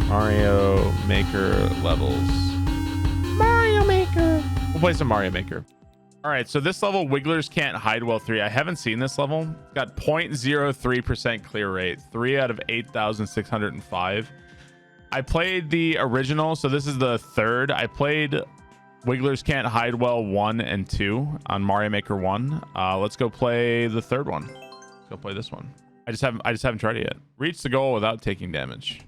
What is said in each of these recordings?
Mario Maker levels. Mario Maker. We'll play some Mario Maker. All right, so this level, Wigglers Can't Hide Well 3. I haven't seen this level. It's got 0.03% clear rate, 3 out of 8,605. I played the original, so this is the third. I played Wigglers Can't Hide Well 1 and 2 on Mario Maker 1. Let's go play the third one. Let's go play this one. I just haven't tried it yet. Reach the goal without taking damage.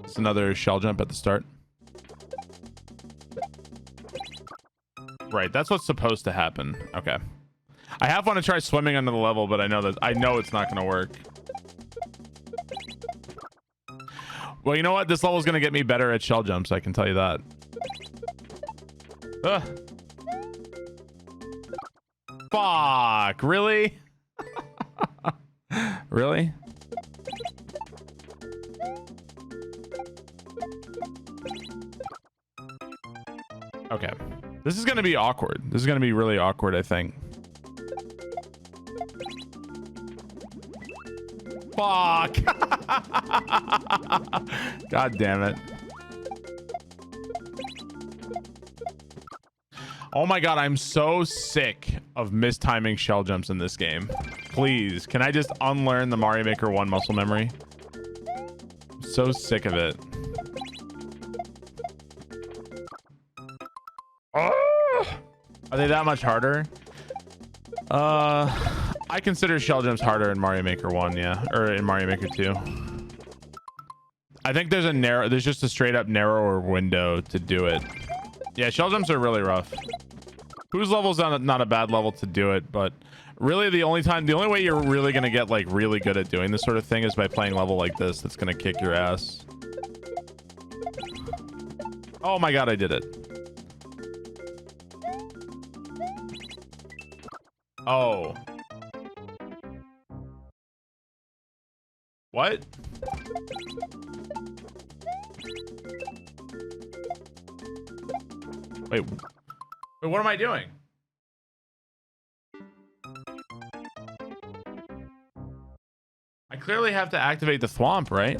It's another shell jump at the start. Right, that's what's supposed to happen. Okay. I have want to try swimming under the level, but I know it's not going to work. Well, you know what? This level is going to get me better at shell jumps. I can tell you that. Fuck, really? Really? Okay. This is going to be awkward. This is going to be really awkward, I think. Fuck. God damn it. Oh my god, I'm so sick of mistiming shell jumps in this game. Please, can I just unlearn the Mario Maker 1 muscle memory? I'm so sick of it. Oh! Are they that much harder? I consider shell jumps harder in Mario Maker 1, yeah, or in Mario Maker 2. I think there's just a straight up narrower window to do it. Yeah, shell jumps are really rough. Whose level's not a bad level to do it, but really the only way you're really gonna get like really good at doing this sort of thing is by playing level like this that's gonna kick your ass. Oh my god, I did it. Oh. What? Wait, what am I doing? I clearly have to activate the thwomp, right?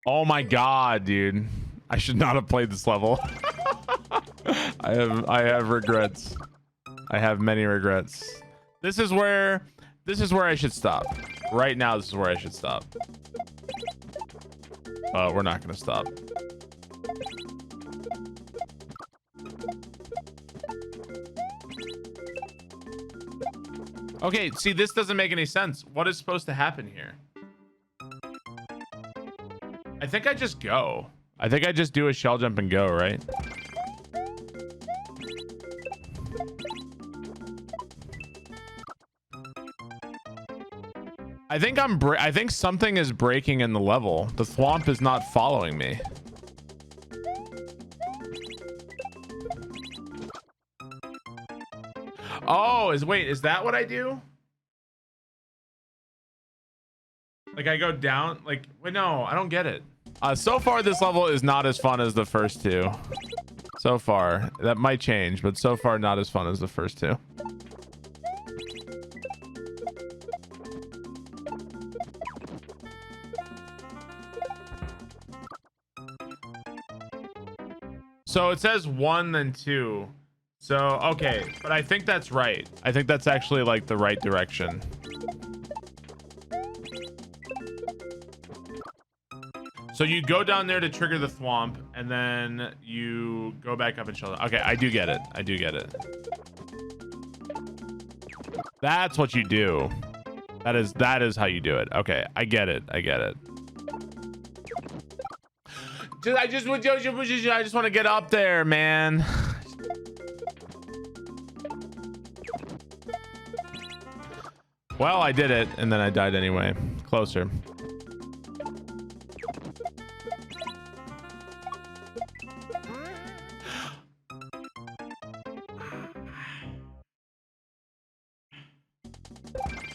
Oh my god, dude. I should not have played this level. I have regrets. I have many regrets. This is where I should stop. Right now, this is where I should stop. We're not gonna stop. Okay, see, this doesn't make any sense. What is supposed to happen here? I think I just go. I think I just do a shell jump and go, right? I think something is breaking in the level. The thwomp is not following me. Oh, wait, is that what I do? Like I go down, like, wait, no, I don't get it. So far, this level is not as fun as the first two. So far, that might change, but so far not as fun as the first two. So it says 1 then 2. So, okay, but I think that's right. I think that's actually like the right direction. So you go down there to trigger the thwomp, and then you go back up and shell. Okay, I do get it. I do get it. That's what you do. That is how you do it. Okay, I get it. I get it. I just want to get up there, man. Well, I did it, and then I died anyway. Closer.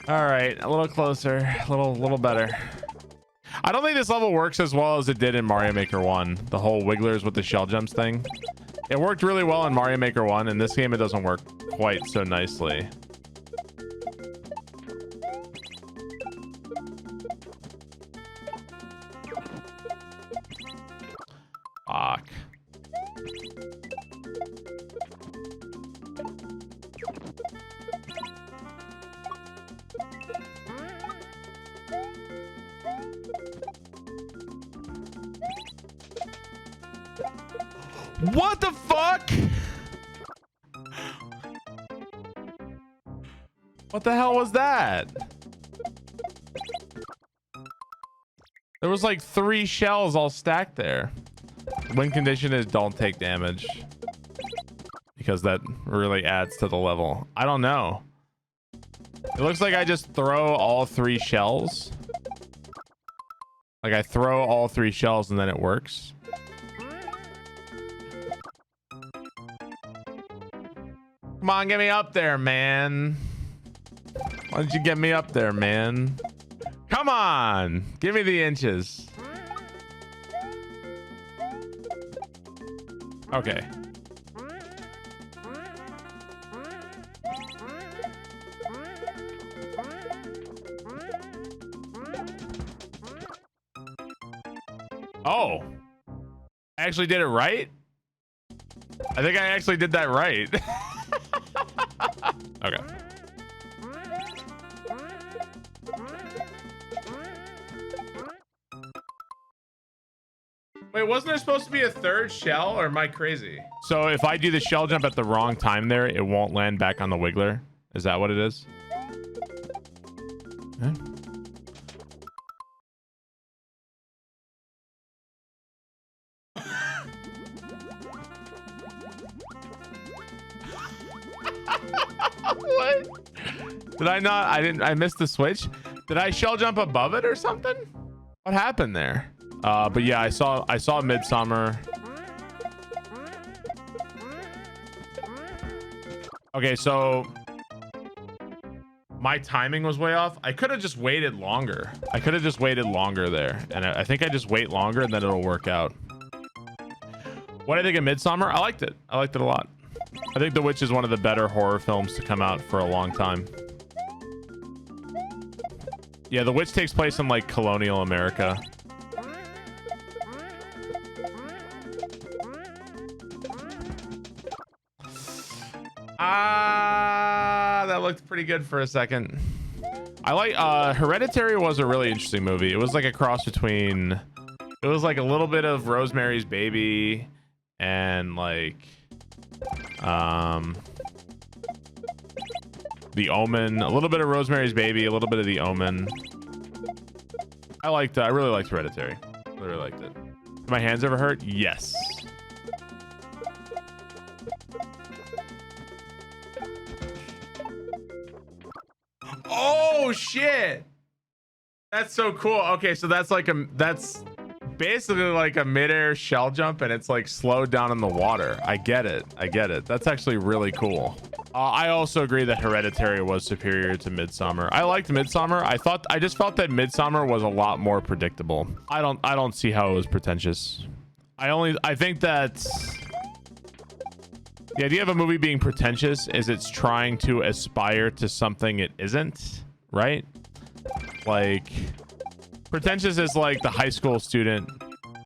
All right, a little closer, a little better. I don't think this level works as well as it did in Mario Maker 1. The whole wigglers with the shell jumps thing. It worked really well in Mario Maker 1. In this game, it doesn't work quite so nicely. What the fuck? What the hell was that? There was like 3 shells all stacked there. Win condition is don't take damage, because that really adds to the level. I don't know. It looks like I just throw all 3 shells. Like I throw all 3 shells and then it works. Come on, get me up there, man. Why don't you get me up there, man? Come on, give me the inches. Okay. Oh, I actually did it right. I think I actually did that right. Okay. Wait, wasn't there supposed to be a 3rd shell, or am I crazy? So if I do the shell jump at the wrong time there, it won't land back on the wiggler. Is that what it is? Okay. What? Did I not? I missed the switch. Did I shell jump above it or something? What happened there? But yeah, I saw Midsummer. Okay, so my timing was way off. I could have just waited longer. I could have just waited longer there, and I think I just wait longer and then it'll work out. What do I think of Midsummer? I liked it. I liked it a lot. I think The Witch is one of the better horror films to come out for a long time. Yeah, The Witch takes place in like colonial America. That looked pretty good for a second. I like Hereditary was a really interesting movie. It was like a cross between, it was like a little bit of Rosemary's Baby and like The Omen, a little bit of Rosemary's Baby, a little bit of The Omen. I really liked Hereditary. I really liked it. Did my hands ever hurt? Yes. Oh shit, that's so cool. Okay, so that's basically like a midair shell jump, and it's like slowed down in the water. I get it. That's actually really cool. I also agree that Hereditary was superior to Midsummer. I liked Midsummer. I just felt that Midsummer was a lot more predictable. I don't see how it was pretentious. I think that the idea of a movie being pretentious is it's trying to aspire to something it isn't, right? Like, pretentious is like the high school student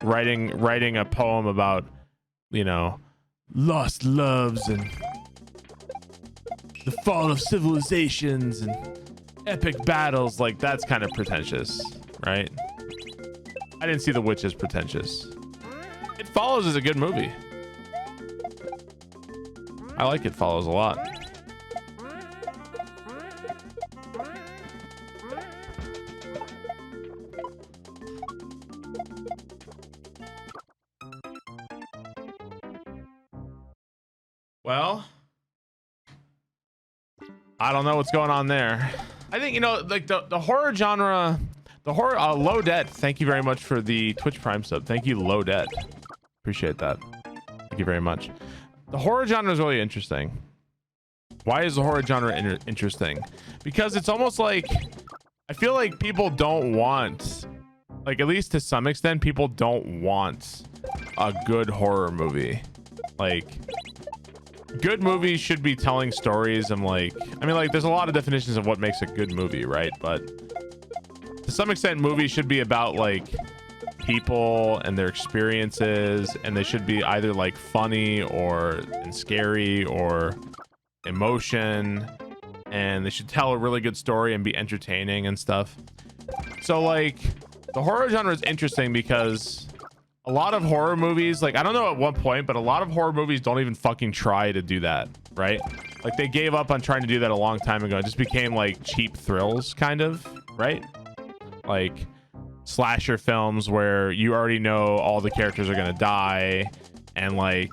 writing a poem about, you know, lost loves and the fall of civilizations and epic battles. Like, that's kind of pretentious, right? I didn't see The Witch as pretentious. It Follows is a good movie. I like It Follows a lot. Well, I don't know what's going on there. I think, you know, like the horror genre, the horror, Low Debt, thank you very much for the Twitch Prime sub. Thank you, Low Debt. Appreciate that. Thank you very much. The horror genre is really interesting. Why is the horror genre interesting? Because it's almost like, I feel like people don't want, like, at least to some extent, people don't want a good horror movie. Like, good movies should be telling stories and like, I mean, like, there's a lot of definitions of what makes a good movie, right? But to some extent, movies should be about like people and their experiences, and they should be either like funny or scary or emotion, and they should tell a really good story and be entertaining and stuff. So like, the horror genre is interesting because A lot of horror movies, like I don't know at what point, but a lot of horror movies don't even fucking try to do that, right? Like they gave up on trying to do that a long time ago. It just became like cheap thrills, kind of, right? Like slasher films where you already know all the characters are gonna die, and like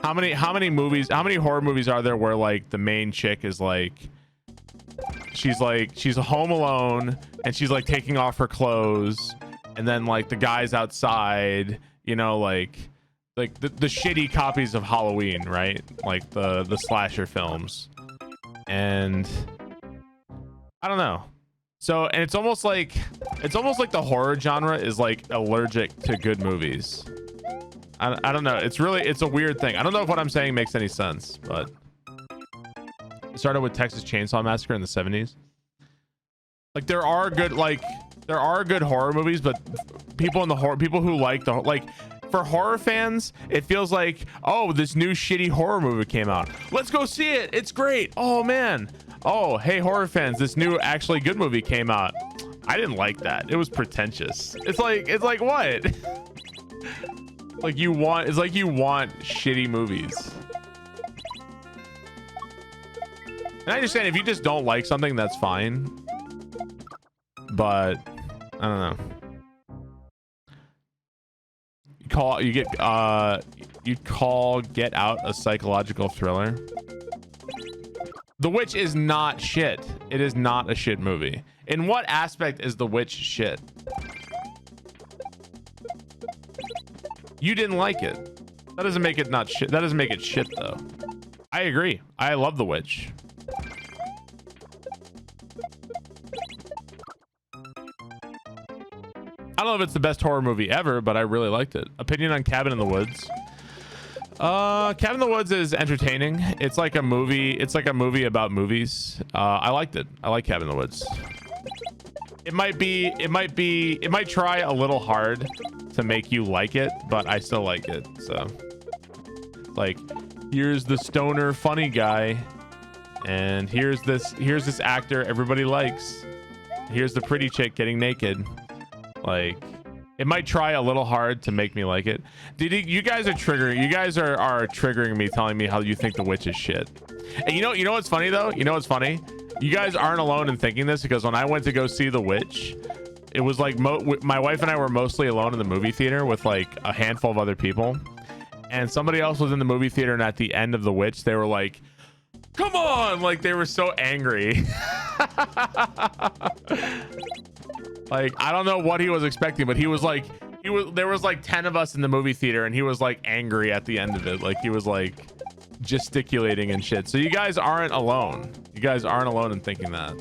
how many horror movies are there where like the main chick is like she's home alone and she's like taking off her clothes, and then like the guy's outside, you know, like the shitty copies of Halloween, right? Like the slasher films. And I don't know. So, and it's almost like the horror genre is like allergic to good movies. I don't know. It's a weird thing. I don't know if what I'm saying makes any sense, but it started with Texas Chainsaw Massacre in the 70s. Like there are good horror movies, but people who like for horror fans, it feels like, oh, this new shitty horror movie came out. Let's go see it. It's great. Oh man. Oh, hey horror fans, this new actually good movie came out. I didn't like that. It was pretentious. It's like what? It's like you want shitty movies. And I understand if you just don't like something, that's fine. But I don't know. You call Get Out a psychological thriller? The Witch is not shit. It is not a shit movie. In what aspect is The Witch shit? You didn't like it. That doesn't make it not shit. That doesn't make it shit though. I agree. I love The Witch. I don't know if it's the best horror movie ever, but I really liked it. Opinion on Cabin in the Woods. Cabin in the Woods is entertaining. It's like a movie. It's like a movie about movies. I liked it. I like Cabin in the Woods. It might try a little hard to make you like it, but I still like it. So like, here's the stoner funny guy, and here's this actor everybody likes. Here's the pretty chick getting naked. Like, it might try a little hard to make me like it. You guys are triggering me, telling me how you think The Witch is shit. And you know what's funny though? You know what's funny? You guys aren't alone in thinking this, because when I went to go see The Witch, it was like my wife and I were mostly alone in the movie theater with like a handful of other people, and somebody else was in the movie theater, and at the end of The Witch they were like, come on, like they were so angry. Like, I don't know what he was expecting, but there was like 10 of us in the movie theater, and he was like angry at the end of it. Like he was like gesticulating and shit. So you guys aren't alone. You guys aren't alone in thinking that.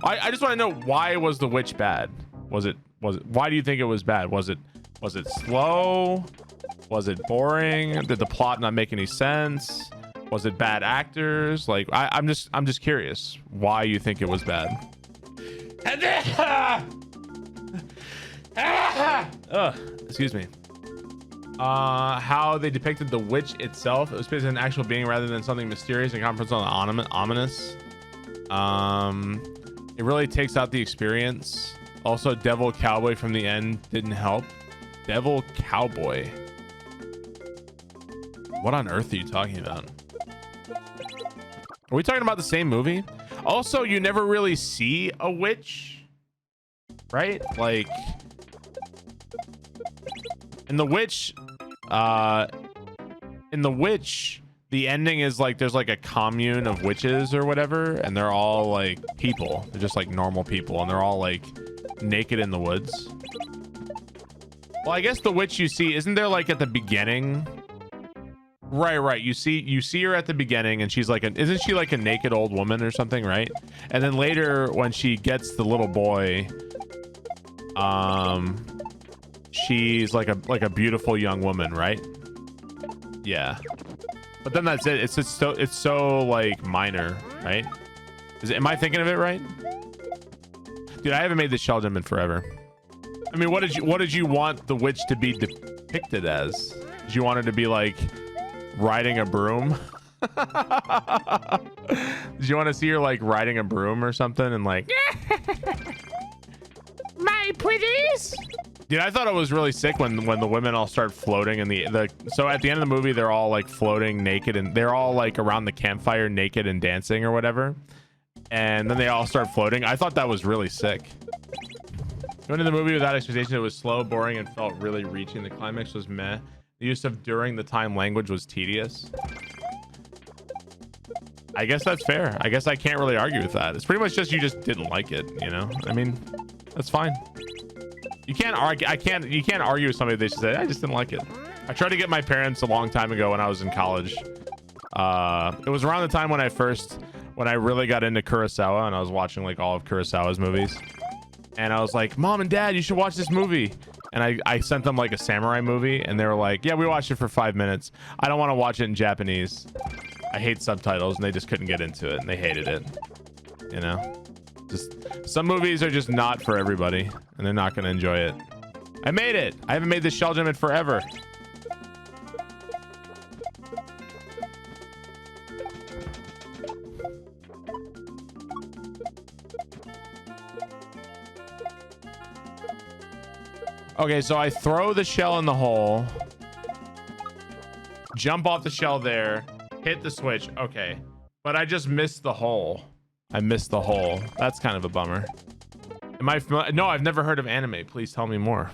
I just want to know, why was The Witch bad? Was it why do you think it was bad? Was it slow? Was it boring? Did the plot not make any sense? Was it bad actors? Like I'm just curious why you think it was bad. Excuse me. How they depicted the witch itself. It was based on an actual being rather than something mysterious and conference on ominous. It really takes out the experience. Also, Devil Cowboy from the end didn't help. Devil Cowboy. What on earth are you talking about? Are we talking about the same movie? Also, you never really see a witch, right? Like in The Witch, the ending is like there's like a commune of witches or whatever, and they're all like people. They're just like normal people, and they're all like naked in the woods. Well, I guess the witch you see, isn't there like at the beginning? Right. You see her at the beginning, and she's like isn't she like a naked old woman or something, right? And then later when she gets the little boy, she's like a beautiful young woman, right? Yeah. But then that's it. It's so like minor, right? Am I thinking of it right? Dude, I haven't made this Sheldon in forever. I mean, what did you want the witch to be depicted as? Did you want her to be like riding a broom? Did you want to see her like riding a broom or something and like my pretties? Dude, I thought it was really sick when the women all start floating and so at the end of the movie they're all like floating naked and they're all like around the campfire naked and dancing or whatever, and then they all start floating. I thought that was really sick. Going to the movie without expectation, it was slow, boring, and felt really reaching. The climax was meh. The use of during the time language was tedious. I guess that's fair. I guess I can't really argue with that. It's pretty much just you just didn't like it, you know? I mean, that's fine. You can't argue. You can't argue with somebody. They should say, I just didn't like it. I tried to get my parents a long time ago when I was in college. It was around the time when I really got into Kurosawa and I was watching like all of Kurosawa's movies. And I was like, Mom and Dad, you should watch this movie. And I sent them like a samurai movie and they were like, yeah, we watched it for 5 minutes. I don't want to watch it in Japanese. I hate subtitles, and they just couldn't get into it and they hated it. You know, just some movies are just not for everybody and they're not going to enjoy it. I made it. I haven't made this shell gem in forever. Okay, so I throw the shell in the hole, jump off the shell there, hit the switch. Okay, but I just missed the hole. I missed the hole. That's kind of a bummer. Am I familiar? No, I've never heard of anime. Please tell me more.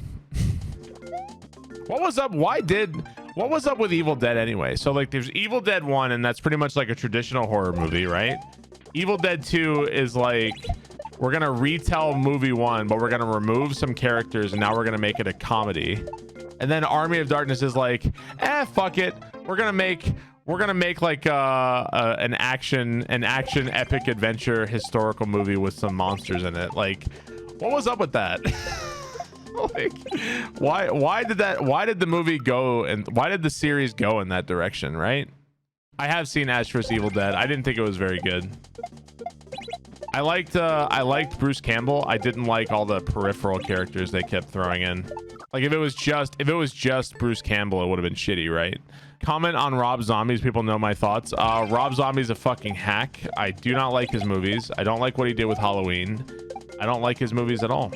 What was up? What was up with Evil Dead anyway? So like there's Evil Dead 1 and that's pretty much like a traditional horror movie, right? Evil Dead 2 is like, we're gonna retell movie 1, but we're gonna remove some characters and now we're gonna make it a comedy. And then Army of Darkness is like, fuck it. We're gonna make like an action epic adventure historical movie with some monsters in it. Like, what was up with that? Like, why did the movie go and why did the series go in that direction, right? I have seen Ash vs. Evil Dead. I didn't think it was very good. I liked Bruce Campbell. I didn't like all the peripheral characters they kept throwing in. Like if it was just Bruce Campbell, it would have been shitty, right? Comment on Rob Zombie's. People know my thoughts. Rob Zombie's a fucking hack. I do not like his movies. I don't like what he did with Halloween. I don't like his movies at all.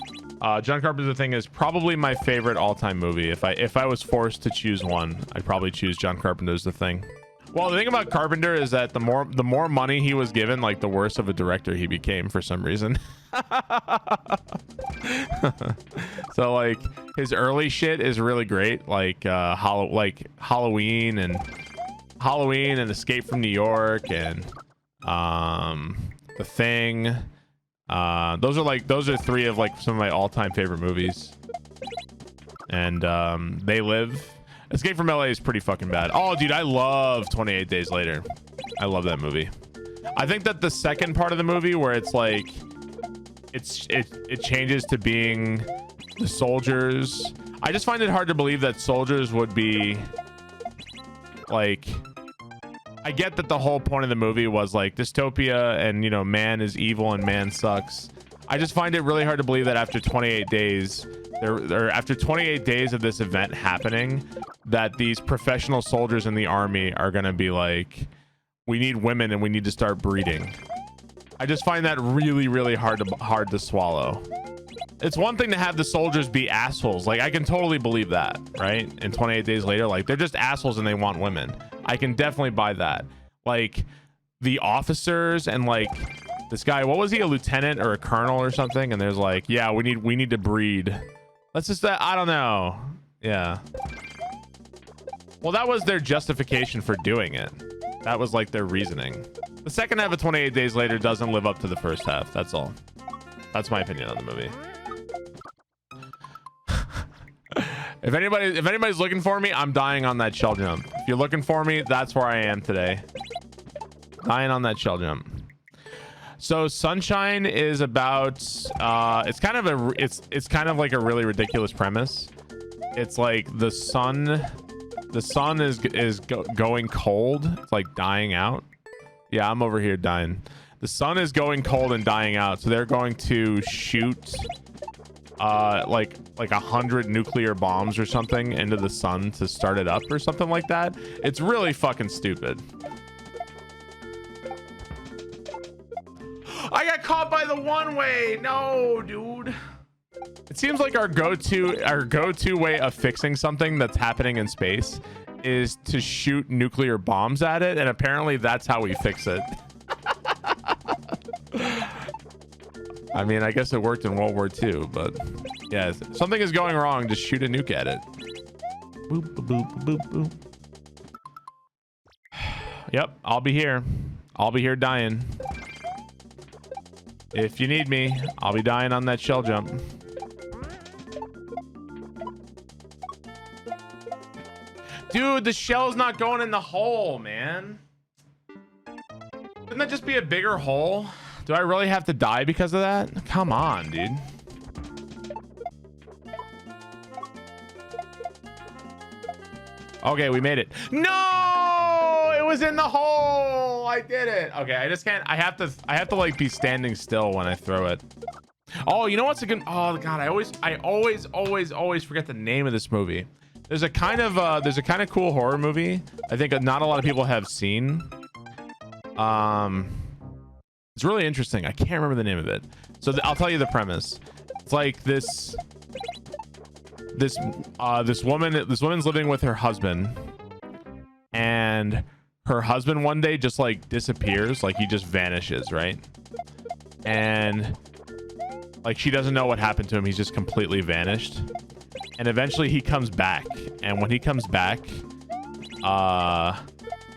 John Carpenter's The Thing is probably my favorite all-time movie. If I was forced to choose one, I'd probably choose John Carpenter's The Thing. Well, the thing about Carpenter is that the more money he was given, like the worse of a director he became for some reason. So like his early shit is really great, like Halloween and Escape from New York and The Thing. Those are three of like some of my all-time favorite movies. And They Live. Escape from LA is pretty fucking bad. Oh, dude, I love 28 Days Later. I love that movie. I think that the second part of the movie where it's like it changes to being the soldiers. I just find it hard to believe that soldiers would be like, I get that the whole point of the movie was like dystopia and, you know, man is evil and man sucks. I just find it really hard to believe that after 28 days after 28 days of this event happening, that these professional soldiers in the army are going to be like, we need women and we need to start breeding. I just find that really, really hard to swallow. It's one thing to have the soldiers be assholes. Like I can totally believe that, right? And 28 Days Later, like they're just assholes and they want women. I can definitely buy that. Like the officers and like this guy, what was he, a lieutenant or a colonel or something? And there's like, yeah, we need to breed. Let's just, I don't know. Yeah. Well, that was their justification for doing it. That was like their reasoning. The second half of 28 Days Later doesn't live up to the first half. That's all. That's my opinion on the movie. If anybody's looking for me, I'm dying on that shell jump. If you're looking for me, that's where I am today. Dying on that shell jump. So Sunshine is about it's kind of like a really ridiculous premise. It's like the sun is going cold. It's like dying out. Yeah, I'm over here dying. The sun is going cold and dying out, so they're going to shoot like 100 nuclear bombs or something into the sun to start it up or something like that. It's really fucking stupid. I got caught by the one way. No, dude. It seems like our go-to way of fixing something that's happening in space is to shoot nuclear bombs at it, and apparently that's how we fix it. I mean, I guess it worked in World War II, but yeah, if something is going wrong, just shoot a nuke at it. Boop, boop, boop, boop, boop. Yep, I'll be here. I'll be here dying. If you need me, I'll be dying on that shell jump. Dude, the shell's not going in the hole, man. Couldn't that just be a bigger hole? Do I really have to die because of that? Come on, dude. Okay, we made it. No, it was in the hole. I did it. Okay, I just can't. I have to like be standing still when I throw it. Oh, you know what's a good? Oh God, I always forget the name of this movie. There's a kind of cool horror movie I think not a lot of people have seen. It's really interesting. I can't remember the name of it. So I'll tell you the premise. It's like this woman's living with her husband, and her husband one day just like disappears, like he just vanishes, right? And like she doesn't know what happened to him. He's just completely vanished. And eventually he comes back, and when he comes back,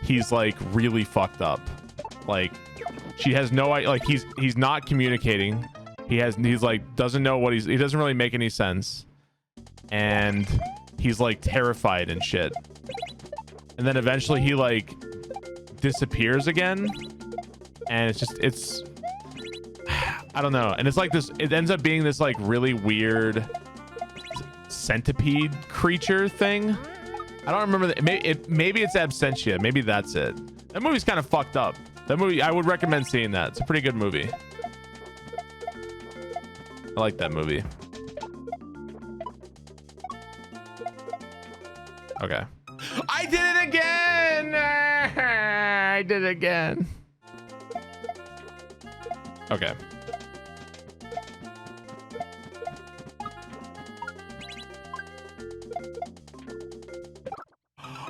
he's like really fucked up. Like she has no idea, like he's not communicating. He's like doesn't know what he doesn't really make any sense. And he's like terrified and shit. And then eventually he like disappears again. And it's I don't know. And it's like this, it ends up being this like really weird centipede creature thing. I don't remember maybe it's Absentia. Maybe that's it. That movie's kind of fucked up. That movie, I would recommend seeing that. It's a pretty good movie. I like that movie. Okay. I did it again. I did it again. Okay.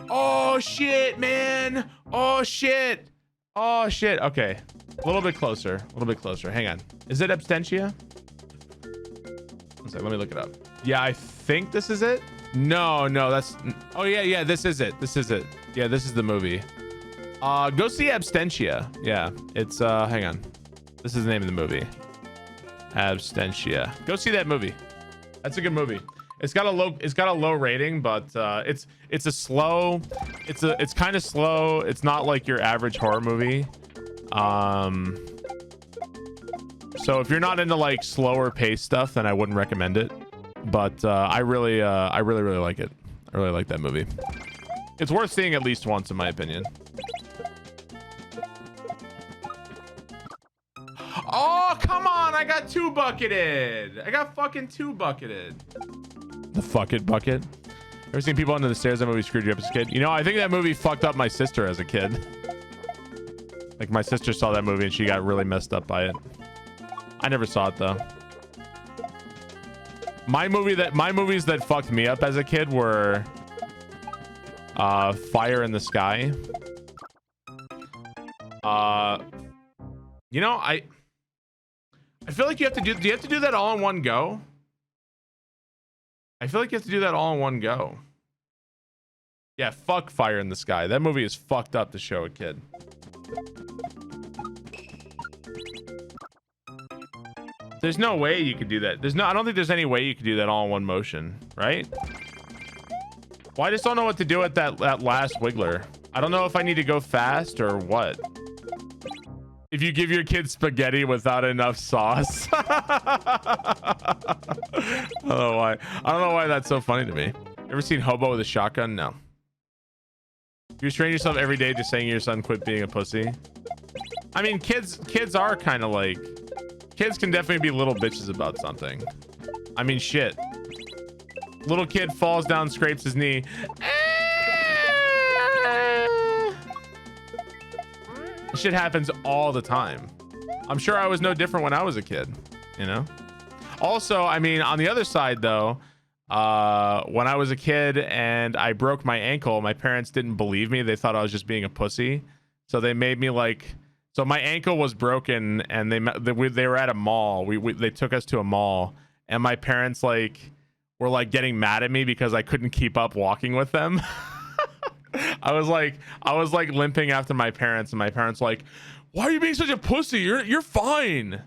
Oh shit, man. Oh shit. Oh shit. Okay. A little bit closer. A little bit closer. Hang on. Is it Absentia? One sec. Let me look it up. Yeah, I think this is it. No, that's. Oh yeah, this is it. This is it. Yeah, this is the movie. Go see Absentia. Yeah, it's hang on. This is the name of the movie. Absentia. Go see that movie. That's a good movie. It's got a low rating, but it's kind of slow. It's not like your average horror movie. So if you're not into like slower pace stuff, then I wouldn't recommend it. But I really like it. I really like that movie. It's worth seeing at least once, in my opinion. Oh, come on. I got two bucketed. I got fucking two bucketed. The fuck it bucket. Ever seen people under the stairs? That movie screwed you up as a kid. You know, I think that movie fucked up my sister as a kid. Like my sister saw that movie and she got really messed up by it. I never saw it though. My movies that fucked me up as a kid were Fire in the Sky. You know, I feel like do you have to do that all in one go? I feel like you have to do that all in one go. Yeah, fuck Fire in the Sky. That movie is fucked up to show a kid. There's no way you could do that. I don't think there's any way you could do that all in one motion, right? Well, I just don't know what to do with that last wiggler. I don't know if I need to go fast or what. If you give your kid spaghetti without enough sauce. I don't know why. I don't know why that's so funny to me. Ever seen Hobo with a Shotgun? No. You restrain yourself every day just saying to your son, quit being a pussy. I mean, kids are kind of like, kids can definitely be little bitches about something. I mean, shit. Little kid falls down, scrapes his knee. Shit happens all the time. I'm sure I was no different when I was a kid, you know? Also, I mean, on the other side though, when I was a kid and I broke my ankle, my parents didn't believe me. They thought I was just being a pussy. So they made me like, so my ankle was broken and they were at a mall. They took us to a mall and my parents like were like getting mad at me because I couldn't keep up walking with them. I was like limping after my parents and my parents were like, why are you being such a pussy? You're fine.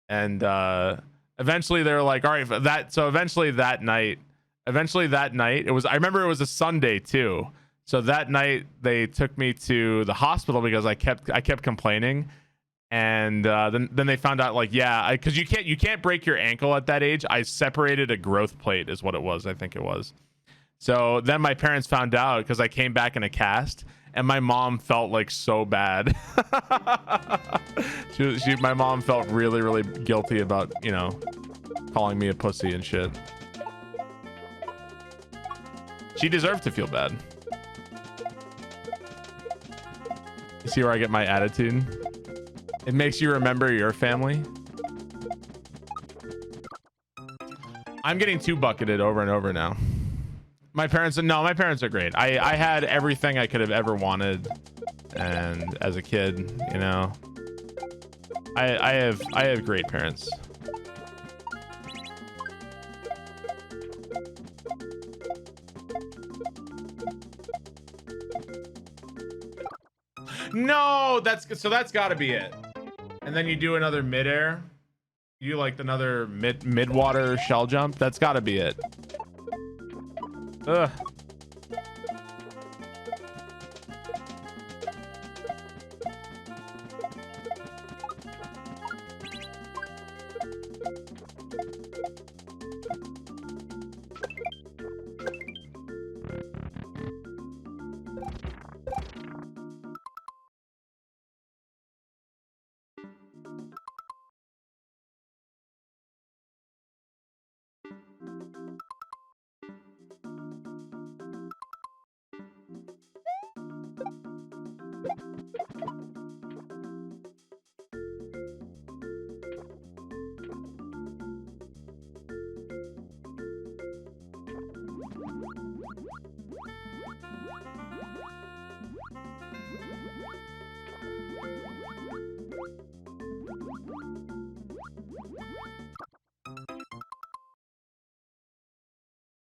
And eventually they were like, all right, eventually that night, it was, I remember it was a Sunday too. So that night they took me to the hospital because I kept complaining. And then they found out like, yeah, because you can't break your ankle at that age. I separated a growth plate is what it was. I think it was. So then my parents found out because I came back in a cast and my mom felt like so bad. My mom felt really, really guilty about, you know, calling me a pussy and shit. She deserved to feel bad. You see where I get my attitude? It makes you remember your family. I'm getting too bucketed over and over now. My parents are great. I had everything I could have ever wanted, and as a kid, you know, I have great parents. No, that's got to be it. And then you do another midair. You do like another mid-water shell jump. That's got to be it. Ugh.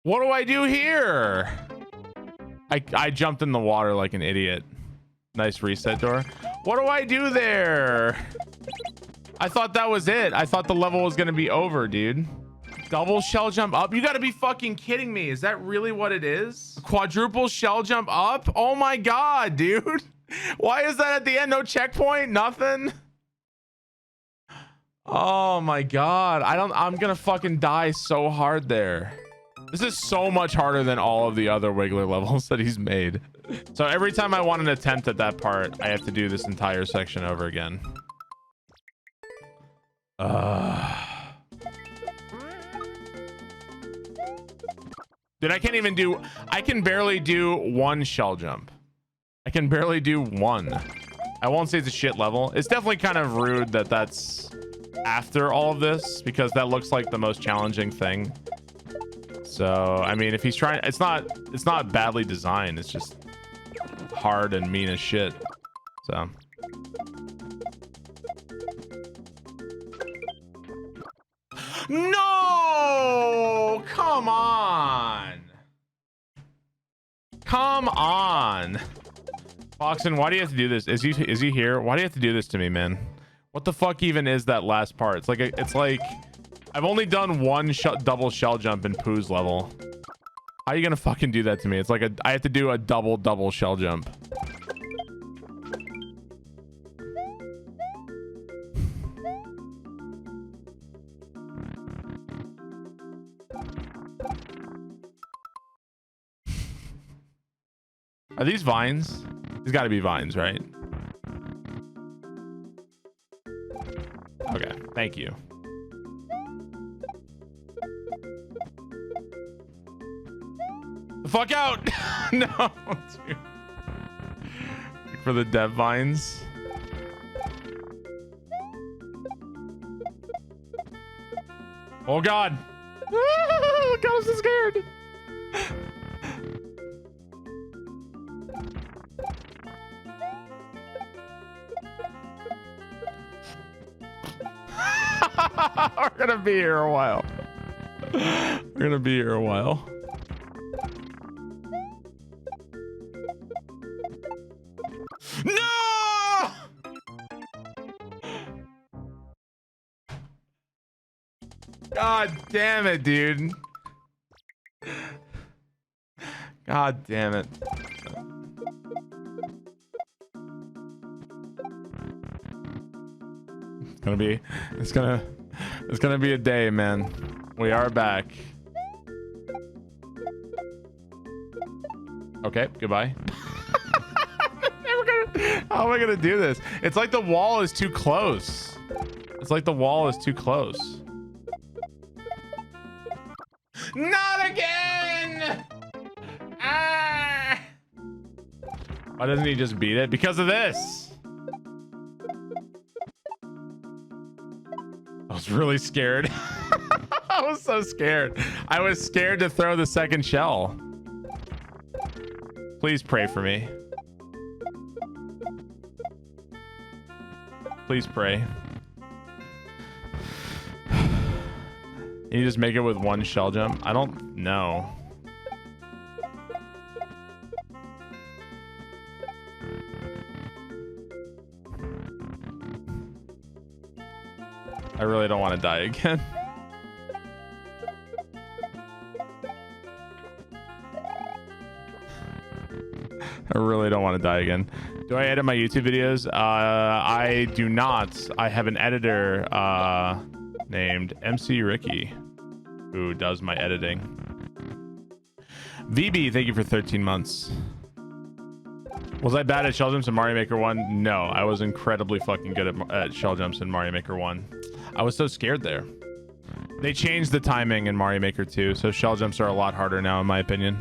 What do I do here? I jumped in the water like an idiot. Nice reset door. What do I do there? I thought that was it. I thought the level was gonna be over, dude. Double shell jump up? You gotta be fucking kidding me. Is that really what it is? Quadruple shell jump up? Oh my god, dude. Why is that at the end? No checkpoint? Nothing? Oh my god. I'm gonna fucking die so hard there. This is so much harder than all of the other Wiggler levels that he's made. So every time I want an attempt at that part, I have to do this entire section over again. Dude, I can barely do one shell jump. I can barely do one. I won't say it's a shit level. It's definitely kind of rude that that's after all of this because that looks like the most challenging thing. So, I mean, if he's trying, it's not badly designed. It's just hard and mean as shit. So. No! Come on! Come on! Foxen, why do you have to do this? Is he here? Why do you have to do this to me, man? What the fuck even is that last part? It's like I've only done one double shell jump in Pooh's level. How are you gonna fucking do that to me? It's like I have to do a double shell jump. Are these vines? These gotta be vines, right? Okay, thank you. The fuck out! No, dude. For the dev vines. Oh God. God, I'm so scared. We're gonna be here a while. We're gonna be here a while. No! God damn it, dude. God damn it. It's gonna be a day, man. We are back. Okay, goodbye. How am I gonna do this? It's like the wall is too close. It's like the wall is too close. Not again! Ah! Why doesn't he just beat it? Because of this. I was really scared. I was so scared. I was scared to throw the second shell. Please pray for me. Please pray. Can you just make it with one shell jump? I don't know. I really don't want to die again. I really don't want to die again. Do I edit my YouTube videos? I do not. I have an editor named MC Ricky who does my editing. VB, thank you for 13 months. Was I bad at shell jumps in Mario Maker 1? No, I was incredibly fucking good at shell jumps in Mario Maker 1. I was so scared there. They changed the timing in Mario Maker 2, so shell jumps are a lot harder now, in my opinion.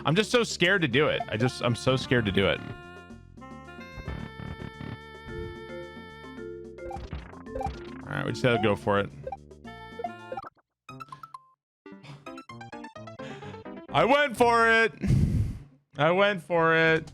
I'm just so scared to do it. I'm so scared to do it. All right, we just gotta go for it. I went for it. I went for it.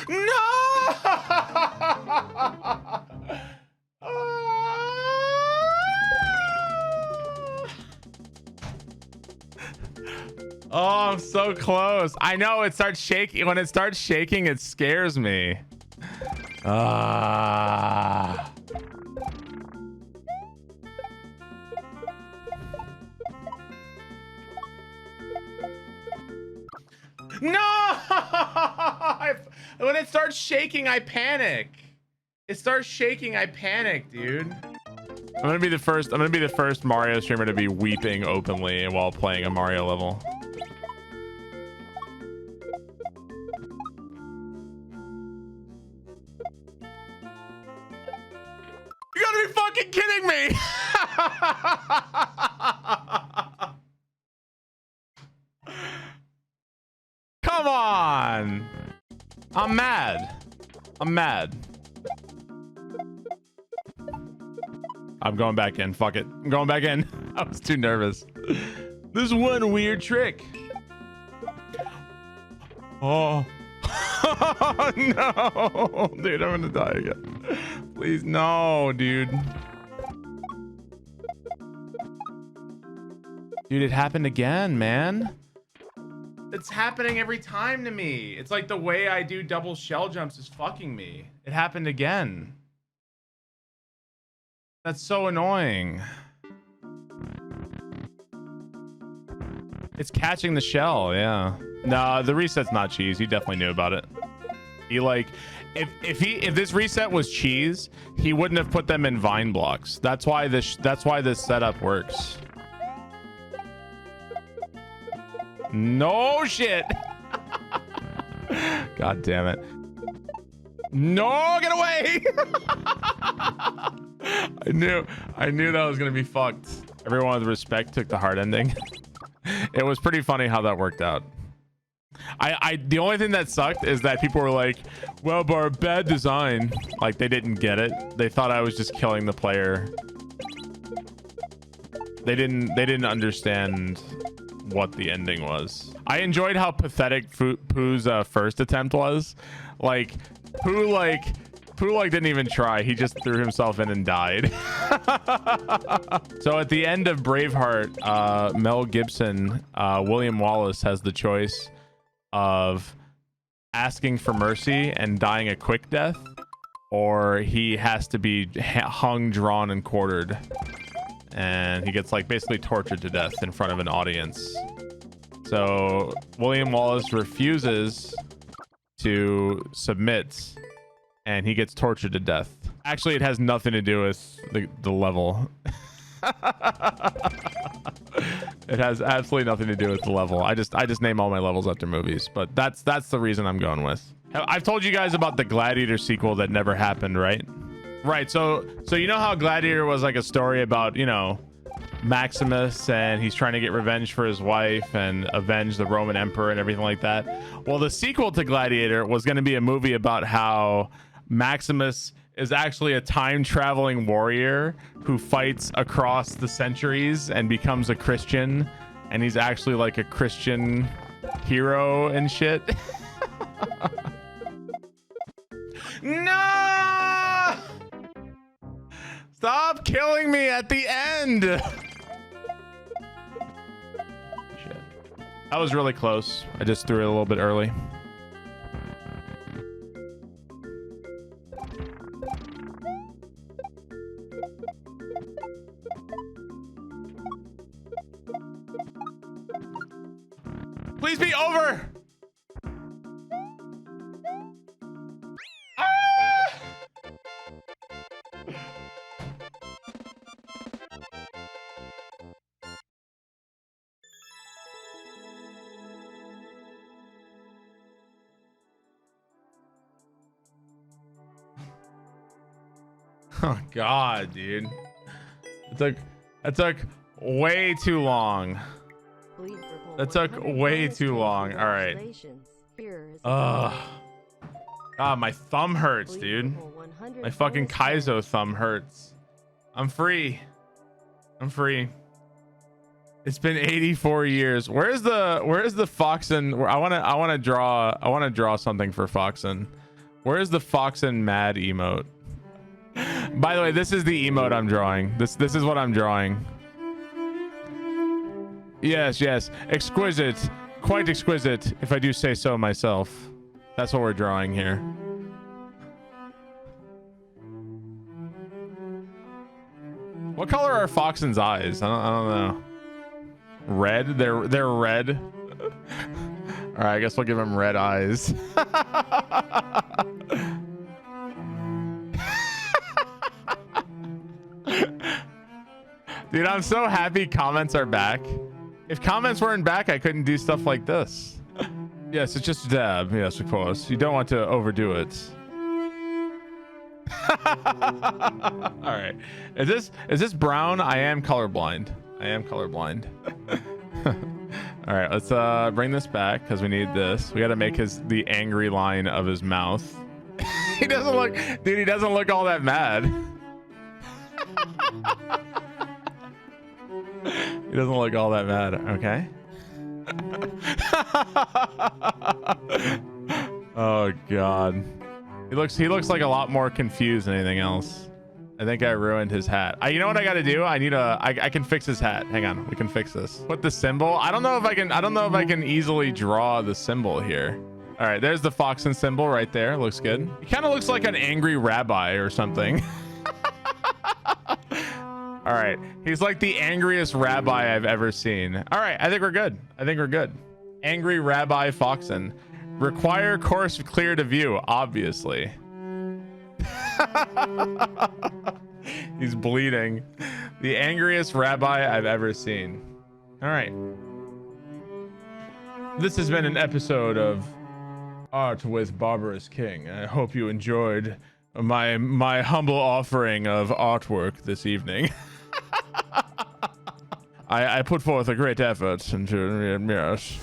No! Oh, I'm so close. I know it starts shaking. When it starts shaking, it scares me. No! When it starts shaking, I panic. It starts shaking, I panic, dude. I'm gonna be the first Mario streamer to be weeping openly while playing a Mario level. You gotta be fucking kidding me! Come on! I'm mad. I'm mad. I'm going back in. Fuck it. I'm going back in. I was too nervous. This one weird trick. Oh. No. Dude, I'm gonna die again. Please, no, dude. Dude, it happened again, man. It's happening every time to me. It's like the way I do double shell jumps is fucking me. It happened again. That's so annoying. It's catching the shell, yeah. No, the reset's not cheese. He definitely knew about it. He like, if this reset was cheese, he wouldn't have put them in vine blocks. That's why this setup works. No shit. God damn it. No, get away. I knew that was gonna be fucked. Everyone with respect took the hard ending. It was pretty funny how that worked out. The only thing that sucked is that people were like, well, Barb, bad design. Like, they didn't get it. They thought I was just killing the player. They didn't understand what the ending was. I enjoyed how pathetic Pooh's first attempt was. Like, Pooh didn't even try. He just threw himself in and died. So at the end of Braveheart, Mel Gibson, William Wallace has the choice of asking for mercy and dying a quick death, or he has to be hung, drawn, and quartered. And he gets like basically tortured to death in front of an audience. So William Wallace refuses to submit, and he gets tortured to death. Actually, it has nothing to do with the level. It has absolutely nothing to do with the level. I just name all my levels after movies, but that's the reason I'm going with. I've told you guys about the Gladiator sequel that never happened, right? Right. So you know how Gladiator was like a story about, you know, Maximus, and he's trying to get revenge for his wife and avenge the Roman emperor and everything like that. Well, the sequel to Gladiator was going to be a movie about how Maximus is actually a time-traveling warrior who fights across the centuries and becomes a Christian, and he's actually like a Christian hero and shit. No! Stop killing me at the end. Shit. That was really close. I just threw it a little bit early. Please be over. Ah! Oh God, dude. That took way too long. That took way too long. All right. God, my thumb hurts, dude. My fucking Kaizo thumb hurts. I'm free. I'm free. It's been 84 years. Where's the Foxen? I wanna draw something for Foxen. Where's the Foxen mad emote? By the way, this is the emote I'm drawing. This is what I'm drawing. Yes, exquisite, quite exquisite, if I do say so myself. That's what we're drawing here. What color are Foxen's eyes? I don't know. Red? They're red. All right, I guess we'll give him red eyes. Dude, I'm so happy comments are back. If comments weren't back, I couldn't do stuff like this. Yes, it's just a dab. Yes, of course. You don't want to overdo it. All right. Is this brown? I am colorblind. All right, let's bring this back because we need this. We got to make the angry line of his mouth. He doesn't look all that mad. He doesn't look all that mad. Okay. Oh God. He looks like a lot more confused than anything else. I think I ruined his hat. You know what I got to do? I can fix his hat. Hang on. We can fix this. Put the symbol. I don't know if I can easily draw the symbol here. All right, there's the Foxen symbol right there. Looks good. He kind of looks like an angry rabbi or something. All right, he's like the angriest rabbi I've ever seen. All right, I think we're good. Angry Rabbi Foxen. Require course clear to view, obviously. He's bleeding. The angriest rabbi I've ever seen. All right. This has been an episode of art with Barbarous King. I hope you enjoyed my humble offering of artwork this evening. I put forth a great effort into yes.